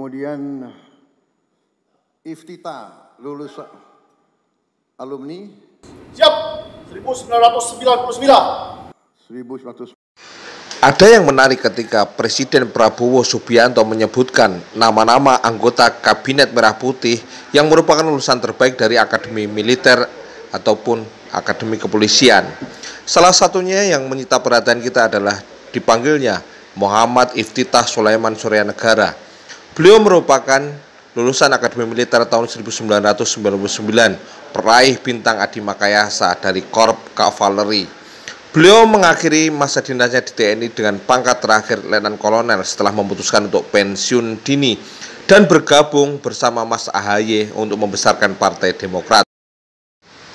Kemudian Iftitah, lulus alumni. Siap, 1999. 1900. Ada yang menarik ketika Presiden Prabowo Subianto menyebutkan nama-nama anggota Kabinet Merah Putih yang merupakan lulusan terbaik dari Akademi Militer ataupun Akademi Kepolisian. Salah satunya yang menyita perhatian kita adalah dipanggilnya Muhammad Iftitah Sulaiman Suryanegara. Beliau merupakan lulusan Akademi Militer tahun 1999, peraih bintang Adi Makayasa dari Korps Kavaleri. Beliau mengakhiri masa dinasnya di TNI dengan pangkat terakhir Letnan Kolonel setelah memutuskan untuk pensiun dini dan bergabung bersama Mas AHY untuk membesarkan Partai Demokrat.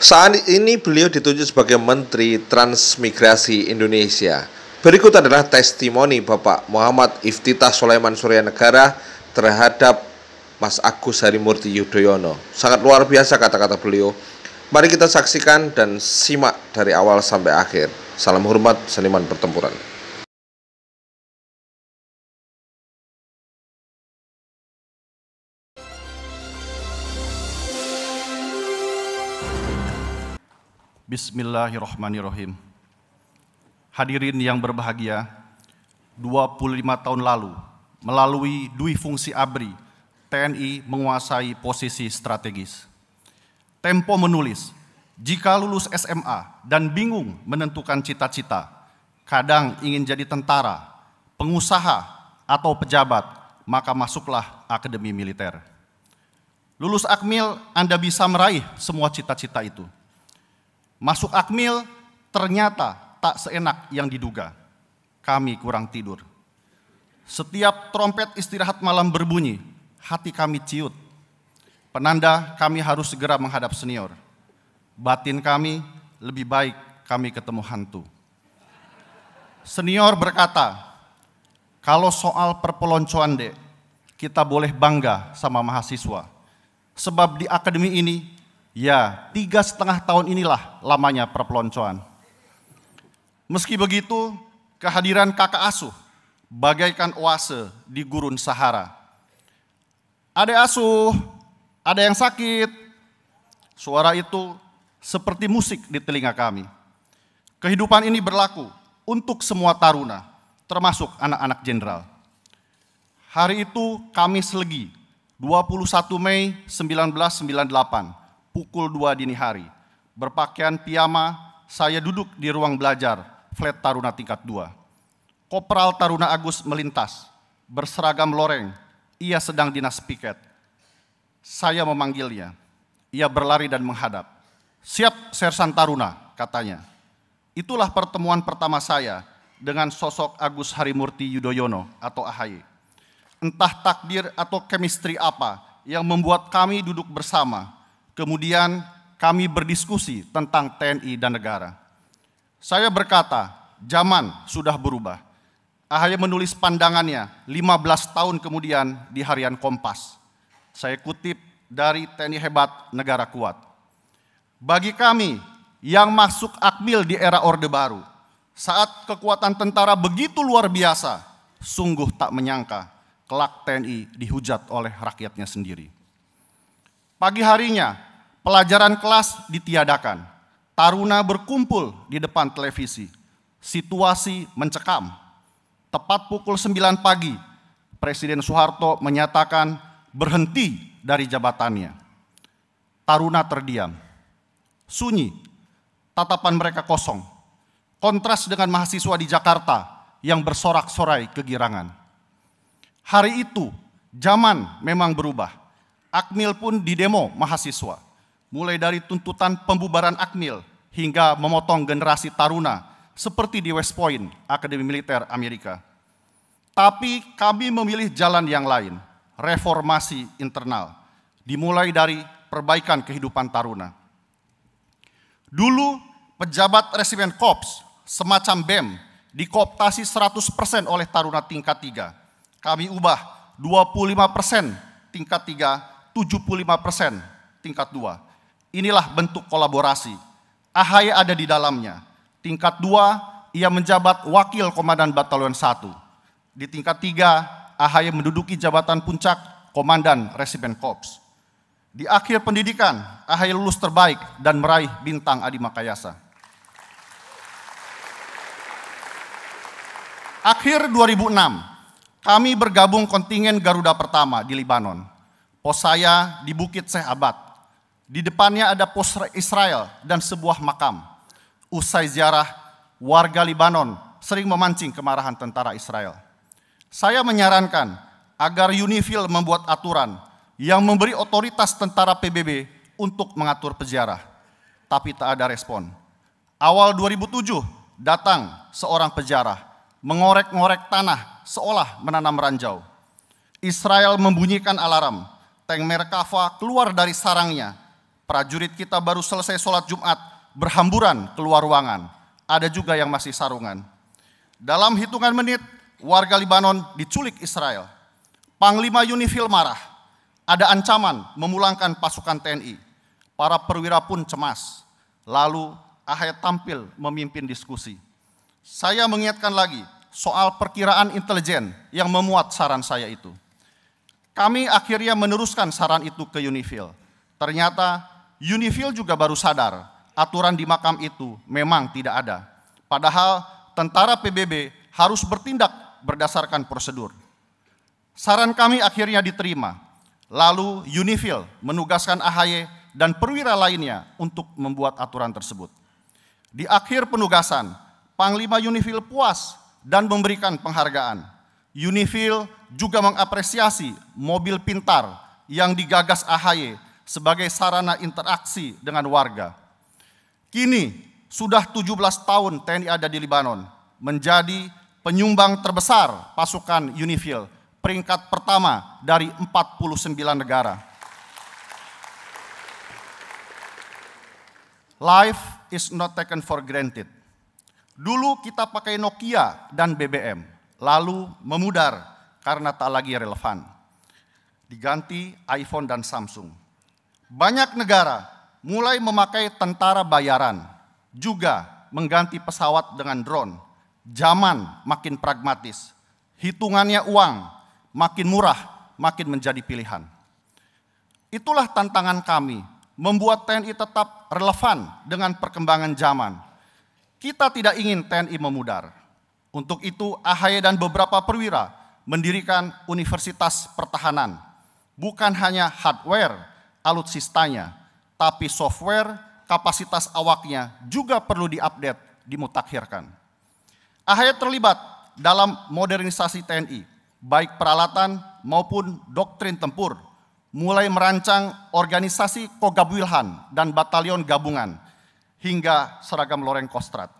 Saat ini beliau ditunjuk sebagai Menteri Transmigrasi Indonesia. Berikut adalah testimoni Bapak Muhammad Iftitah Sulaiman Suryanegara terhadap Mas Agus Harimurti Yudhoyono. Sangat luar biasa kata-kata beliau. Mari kita saksikan dan simak dari awal sampai akhir. Salam hormat seniman pertempuran. Bismillahirrahmanirrahim. Hadirin yang berbahagia, 25 tahun lalu, melalui Dwi Fungsi ABRI, TNI menguasai posisi strategis. Tempo menulis, jika lulus SMA dan bingung menentukan cita-cita, kadang ingin jadi tentara, pengusaha, atau pejabat, maka masuklah Akademi Militer. Lulus Akmil, Anda bisa meraih semua cita-cita itu. Masuk Akmil, ternyata tak seenak yang diduga. Kami kurang tidur. Setiap trompet istirahat malam berbunyi, hati kami ciut. Penanda kami harus segera menghadap senior. Batin kami lebih baik kami ketemu hantu. Senior berkata, kalau soal perpeloncoan dek, kita boleh bangga sama mahasiswa. Sebab di akademi ini, ya 3,5 tahun inilah lamanya perpeloncoan. Meski begitu, kehadiran kakak asuh bagaikan oase di gurun Sahara. Adek asuh, ada yang sakit. Suara itu seperti musik di telinga kami. Kehidupan ini berlaku untuk semua taruna, termasuk anak-anak jenderal. Hari itu Kamis Legi, 21 Mei 1998, pukul 2 dini hari. Berpakaian piyama, saya duduk di ruang belajar, flat taruna tingkat 2. Kopral Taruna Agus melintas, berseragam loreng, ia sedang dinas piket. Saya memanggilnya, ia berlari dan menghadap. Siap Sersan Taruna, katanya. Itulah pertemuan pertama saya dengan sosok Agus Harimurti Yudhoyono atau AHY. Entah takdir atau chemistry apa yang membuat kami duduk bersama. Kemudian kami berdiskusi tentang TNI dan negara. Saya berkata, zaman sudah berubah. AHY menulis pandangannya 15 tahun kemudian di harian Kompas. Saya kutip dari TNI hebat, negara kuat. Bagi kami yang masuk Akmil di era Orde Baru, saat kekuatan tentara begitu luar biasa, sungguh tak menyangka kelak TNI dihujat oleh rakyatnya sendiri. Pagi harinya, pelajaran kelas ditiadakan. Taruna berkumpul di depan televisi. Situasi mencekam. Tepat pukul 9 pagi, Presiden Soeharto menyatakan berhenti dari jabatannya. Taruna terdiam. Sunyi, tatapan mereka kosong. Kontras dengan mahasiswa di Jakarta yang bersorak-sorai kegirangan. Hari itu, zaman memang berubah. Akmil pun didemo mahasiswa. Mulai dari tuntutan pembubaran Akmil hingga memotong generasi taruna seperti di West Point, Akademi Militer Amerika. Tapi kami memilih jalan yang lain, reformasi internal. Dimulai dari perbaikan kehidupan taruna. Dulu pejabat resimen Korps semacam BEM dikooptasi 100% oleh taruna tingkat 3. Kami ubah 25% tingkat 3, 75% tingkat 2. Inilah bentuk kolaborasi. AHY ada di dalamnya. Tingkat 2, ia menjabat Wakil Komandan Batalion 1. Di tingkat 3, AHY menduduki jabatan puncak Komandan Resimen Korps. Di akhir pendidikan, AHY lulus terbaik dan meraih bintang Adi Makayasa. Akhir 2006, kami bergabung kontingen Garuda pertama di Libanon. Pos saya di Bukit Sheikh Abad. Di depannya ada pos Israel dan sebuah makam. Usai ziarah, warga Libanon sering memancing kemarahan tentara Israel. Saya menyarankan agar UNIFIL membuat aturan yang memberi otoritas tentara PBB untuk mengatur peziarah, tapi tak ada respon. Awal 2007 datang seorang peziarah, mengorek-ngorek tanah seolah menanam ranjau. Israel membunyikan alarm, tank Merkava keluar dari sarangnya. Prajurit kita baru selesai sholat Jumat, berhamburan keluar ruangan. Ada juga yang masih sarungan. Dalam hitungan menit, warga Libanon diculik Israel. Panglima UNIFIL marah. Ada ancaman memulangkan pasukan TNI. Para perwira pun cemas. Lalu AHY tampil memimpin diskusi. Saya mengingatkan lagi soal perkiraan intelijen yang memuat saran saya itu. Kami akhirnya meneruskan saran itu ke UNIFIL. Ternyata UNIFIL juga baru sadar aturan di makam itu memang tidak ada. Padahal tentara PBB harus bertindak berdasarkan prosedur. Saran kami akhirnya diterima. Lalu UNIFIL menugaskan AHY dan perwira lainnya untuk membuat aturan tersebut. Di akhir penugasan, Panglima UNIFIL puas dan memberikan penghargaan. UNIFIL juga mengapresiasi mobil pintar yang digagas AHY sebagai sarana interaksi dengan warga. Kini sudah 17 tahun TNI ada di Libanon, menjadi penyumbang terbesar pasukan UNIFIL, peringkat pertama dari 49 negara. Life is not taken for granted. Dulu kita pakai Nokia dan BBM, lalu memudar karena tak lagi relevan. Diganti iPhone dan Samsung. Banyak negara mulai memakai tentara bayaran, juga mengganti pesawat dengan drone. Zaman makin pragmatis, hitungannya uang, makin murah, makin menjadi pilihan. Itulah tantangan kami, membuat TNI tetap relevan dengan perkembangan zaman. Kita tidak ingin TNI memudar. Untuk itu, AHY dan beberapa perwira mendirikan Universitas Pertahanan. Bukan hanya hardware, alutsistanya, tapi software, kapasitas awaknya juga perlu diupdate, dimutakhirkan. AHY terlibat dalam modernisasi TNI, baik peralatan maupun doktrin tempur, mulai merancang organisasi Kogab-Wilhan dan batalion gabungan, hingga seragam Loreng Kostrad.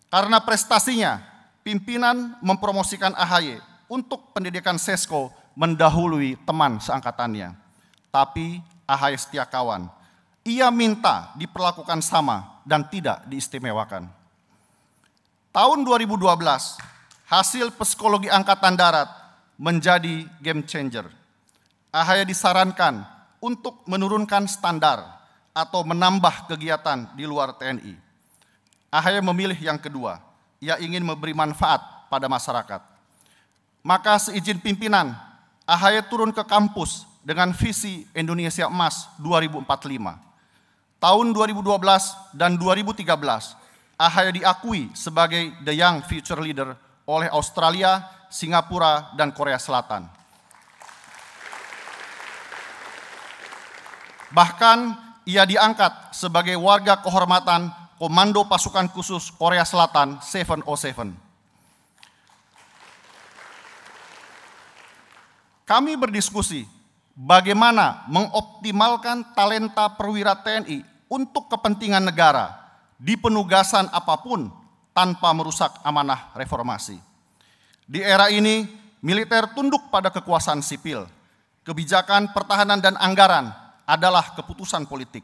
Karena prestasinya, pimpinan mempromosikan AHY untuk pendidikan Sesko mendahului teman seangkatannya. Tapi AHY setia kawan, ia minta diperlakukan sama dan tidak diistimewakan. Tahun 2012, hasil psikologi Angkatan Darat menjadi game changer. AHY disarankan untuk menurunkan standar atau menambah kegiatan di luar TNI. AHY memilih yang kedua, ia ingin memberi manfaat pada masyarakat. Maka seizin pimpinan, AHY turun ke kampus dengan visi Indonesia Emas 2045. Tahun 2012 dan 2013, AHY diakui sebagai The Young Future Leader oleh Australia, Singapura, dan Korea Selatan. Bahkan ia diangkat sebagai warga kehormatan Komando Pasukan Khusus Korea Selatan 707. Kami berdiskusi bagaimana mengoptimalkan talenta perwira TNI untuk kepentingan negara di penugasan apapun tanpa merusak amanah reformasi. Di era ini, militer tunduk pada kekuasaan sipil. Kebijakan pertahanan dan anggaran adalah keputusan politik.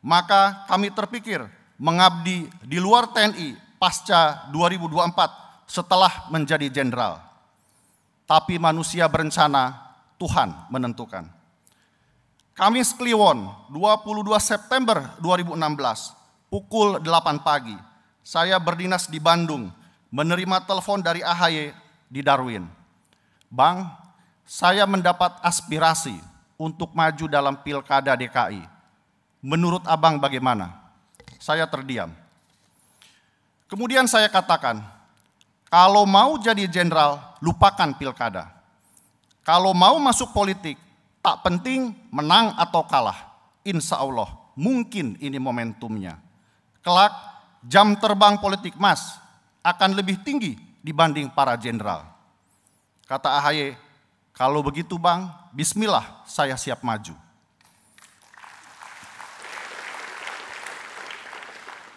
Maka kami terpikir mengabdi di luar TNI pasca 2024 setelah menjadi jenderal. Tapi manusia berencana, Tuhan menentukan. Kamis Kliwon, 22 September 2016, pukul 8 pagi, saya berdinas di Bandung, menerima telepon dari AHY di Darwin. Bang, saya mendapat aspirasi untuk maju dalam Pilkada DKI. Menurut Abang bagaimana? Saya terdiam. Kemudian saya katakan, kalau mau jadi jenderal, lupakan pilkada. Kalau mau masuk politik, tak penting menang atau kalah. Insya Allah, mungkin ini momentumnya. Kelak, jam terbang politik Mas akan lebih tinggi dibanding para jenderal. Kata AHY, kalau begitu Bang, bismillah saya siap maju.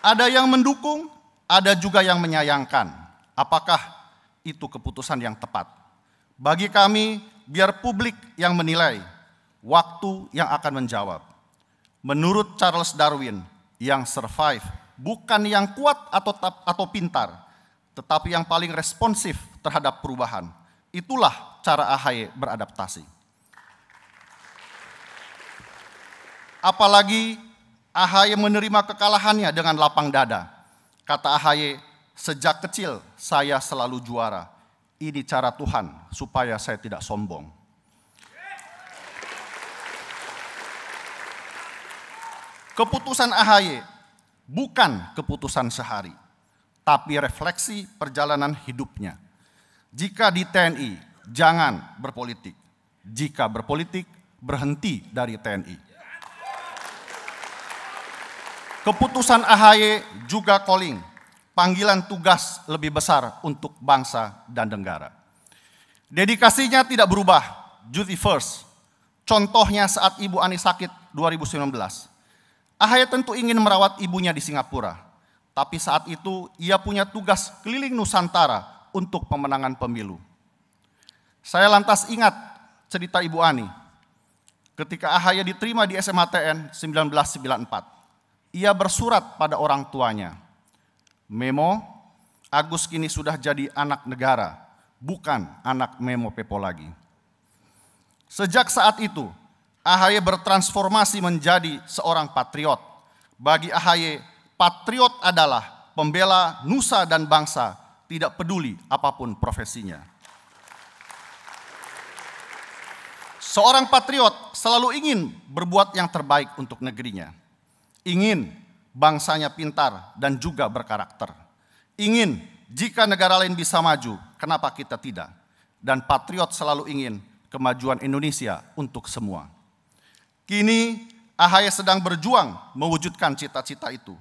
Ada yang mendukung, ada juga yang menyayangkan. Apakah itu keputusan yang tepat? Bagi kami, biar publik yang menilai, waktu yang akan menjawab. Menurut Charles Darwin, yang survive bukan yang kuat atau pintar, tetapi yang paling responsif terhadap perubahan. Itulah cara AHY beradaptasi. Apalagi AHY menerima kekalahannya dengan lapang dada. Kata AHY, sejak kecil saya selalu juara. Ini cara Tuhan supaya saya tidak sombong. Keputusan AHY bukan keputusan sehari, tapi refleksi perjalanan hidupnya. Jika di TNI, jangan berpolitik. Jika berpolitik, berhenti dari TNI. Keputusan AHY juga calling, panggilan tugas lebih besar untuk bangsa dan negara. Dedikasinya tidak berubah, duty first. Contohnya saat Ibu Ani sakit 2019. AHY tentu ingin merawat ibunya di Singapura, tapi saat itu ia punya tugas keliling Nusantara untuk pemenangan pemilu. Saya lantas ingat cerita Ibu Ani. Ketika AHY diterima di SMATN 1994, ia bersurat pada orang tuanya, Memo, Agus kini sudah jadi anak negara, bukan anak Memo Pepo lagi. Sejak saat itu, AHY bertransformasi menjadi seorang patriot. Bagi AHY, patriot adalah pembela nusa dan bangsa, tidak peduli apapun profesinya. Seorang patriot selalu ingin berbuat yang terbaik untuk negerinya. Ingin bangsanya pintar dan juga berkarakter. Ingin jika negara lain bisa maju, kenapa kita tidak? Dan patriot selalu ingin kemajuan Indonesia untuk semua. Kini AHY sedang berjuang mewujudkan cita-cita itu.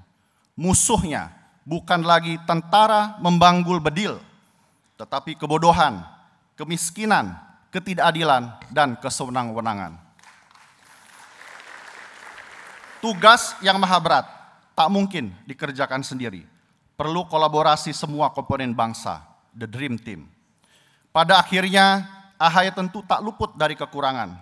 Musuhnya bukan lagi tentara membanggul bedil, tetapi kebodohan, kemiskinan, ketidakadilan, dan kesewenang-wenangan. Tugas yang maha berat tak mungkin dikerjakan sendiri. Perlu kolaborasi semua komponen bangsa, the dream team. Pada akhirnya AHY tentu tak luput dari kekurangan,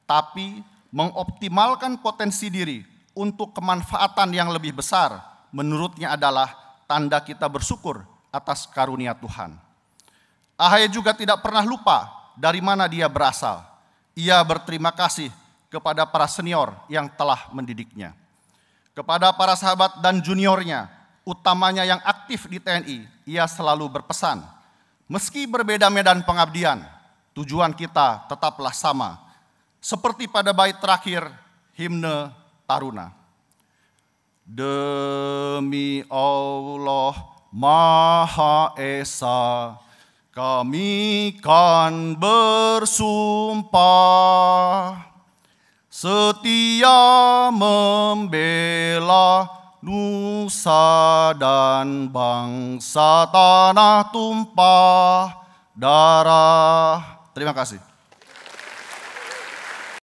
tapi mengoptimalkan potensi diri untuk kemanfaatan yang lebih besar menurutnya adalah tanda kita bersyukur atas karunia Tuhan. AHY juga tidak pernah lupa dari mana dia berasal. Ia berterima kasih kepada para senior yang telah mendidiknya. Kepada para sahabat dan juniornya, utamanya yang aktif di TNI, ia selalu berpesan, meski berbeda medan pengabdian, tujuan kita tetaplah sama. Seperti pada bait terakhir himne Taruna. Demi Allah Maha Esa, kami kan bersumpah setia membela nusa dan bangsa tanah tumpah darah. Terima kasih.